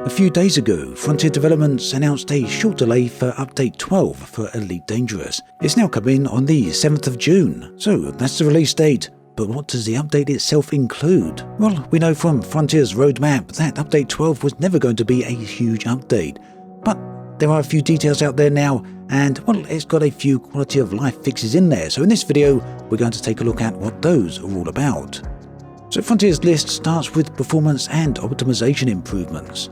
A few days ago, Frontier Developments announced a short delay for Update 12 for Elite Dangerous. It's now coming on the 7th of June, so that's the release date. But what does the update itself include? Well, we know from Frontier's roadmap that Update 12 was never going to be a huge update. But there are a few details out there now, and well, it's got a few quality of life fixes in there. So in this video, we're going to take a look at what those are all about. So Frontier's list starts with performance and optimization improvements.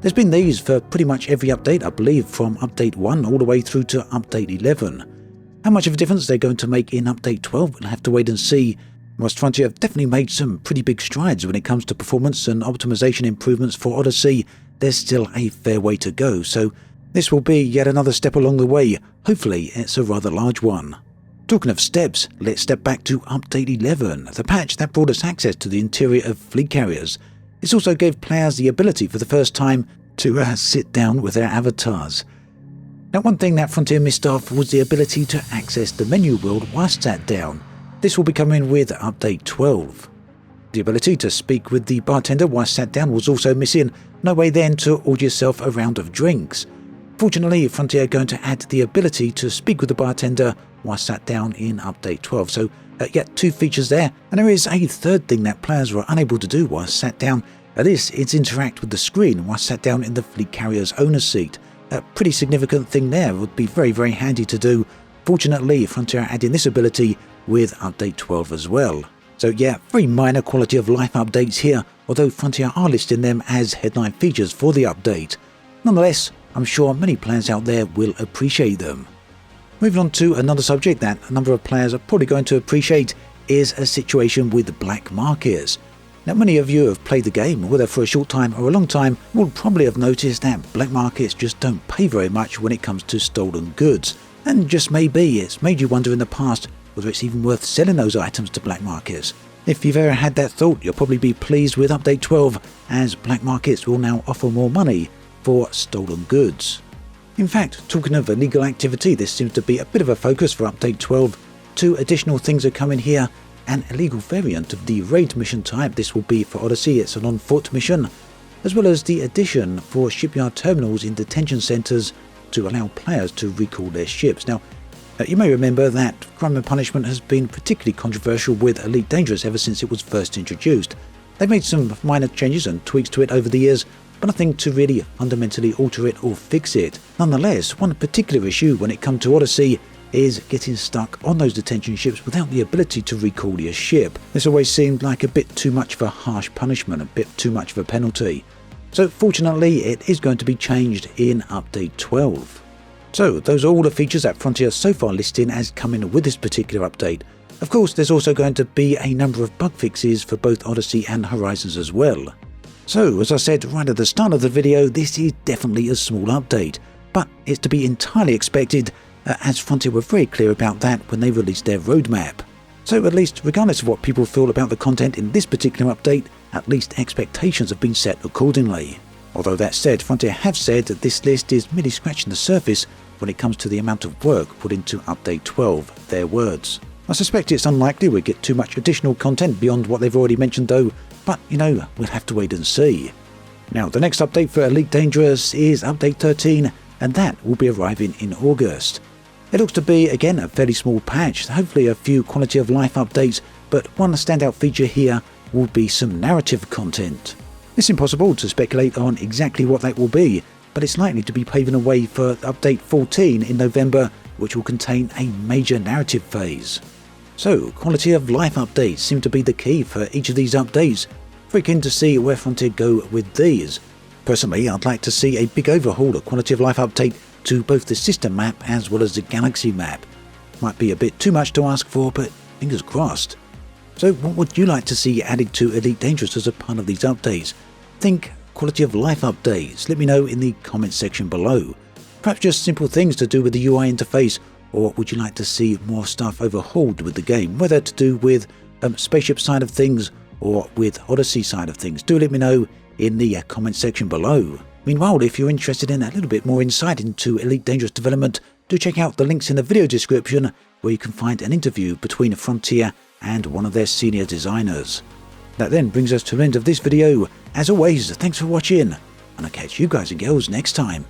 There's been these for pretty much every update, I believe, from Update 1 all the way through to Update 11. How much of a difference they're going to make in Update 12, we'll have to wait and see. Whilst Frontier have definitely made some pretty big strides when it comes to performance and optimization improvements for Odyssey, there's still a fair way to go, so this will be yet another step along the way. Hopefully it's a rather large one. Talking of steps, let's step back to Update 11, the patch that brought us access to the interior of fleet carriers. This also gave players the ability for the first time to sit down with their avatars. Now, one thing that Frontier missed off was the ability to access the menu world whilst sat down. This will be coming with Update 12. The ability to speak with the bartender whilst sat down was also missing. No way then to order yourself a round of drinks. Fortunately, Frontier are going to add the ability to speak with the bartender whilst sat down in Update 12. So yet two features there, and there is a third thing that players were unable to do whilst sat down. This is interact with the screen whilst sat down in the fleet carrier's owner's seat. A pretty significant thing there, would be very handy to do. Fortunately, Frontier are adding this ability with Update 12 as well. So yeah, very minor quality of life updates here, although Frontier are listing them as headline features for the update. Nonetheless, I'm sure many players out there will appreciate them. Moving on to another subject that a number of players are probably going to appreciate is a situation with black markets. Now, many of you have played the game, whether for a short time or a long time, will probably have noticed that black markets just don't pay very much when it comes to stolen goods. And just maybe it's made you wonder in the past whether it's even worth selling those items to black markets. If you've ever had that thought, you'll probably be pleased with Update 12, as black markets will now offer more money for stolen goods. In fact, talking of illegal activity, this seems to be a bit of a focus for Update 12. Two additional things are coming here. An illegal variant of the raid mission type, this will be for Odyssey, it's an on-foot mission, as well as the addition for shipyard terminals in detention centres to allow players to recall their ships. Now, you may remember that crime and punishment has been particularly controversial with Elite Dangerous ever since it was first introduced. They've made some minor changes and tweaks to it over the years, but nothing to really fundamentally alter it or fix it. Nonetheless, one particular issue when it comes to Odyssey is getting stuck on those detention ships without the ability to recall your ship. This always seemed like a bit too much of a harsh punishment, a bit too much of a penalty. So fortunately, it is going to be changed in Update 12. So those are all the features that Frontier so far listing as coming with this particular update. Of course, there's also going to be a number of bug fixes for both Odyssey and Horizons as well. So, as I said right at the start of the video, this is definitely a small update, but it's to be entirely expected, as Frontier were very clear about that when they released their roadmap. So at least, regardless of what people feel about the content in this particular update, at least expectations have been set accordingly. Although that said, Frontier have said that this list is merely scratching the surface when it comes to the amount of work put into Update 12, their words. I suspect it's unlikely we'll get too much additional content beyond what they've already mentioned though, but you know, we'll have to wait and see. Now, the next update for Elite Dangerous is Update 13, and that will be arriving in August. It looks to be, again, a fairly small patch, hopefully a few quality of life updates, but one standout feature here will be some narrative content. It's impossible to speculate on exactly what that will be, but it's likely to be paving a way for Update 14 in November, which will contain a major narrative phase. So, quality of life updates seem to be the key for each of these updates. Very keen to see where Frontier go with these. Personally, I'd like to see a big overhaul of quality of life update to both the system map as well as the galaxy map. Might be a bit too much to ask for, but fingers crossed. So what would you like to see added to Elite Dangerous as a part of these updates? Think quality of life updates. Let me know in the comments section below. Perhaps just simple things to do with the UI interface, or would you like to see more stuff overhauled with the game, whether to do with spaceship side of things or with Odyssey side of things? Do let me know in the comment section below. Meanwhile, if you're interested in a little bit more insight into Elite Dangerous development, do check out the links in the video description where you can find an interview between Frontier and one of their senior designers. That then brings us to the end of this video. As always, thanks for watching, and I'll catch you guys and girls next time.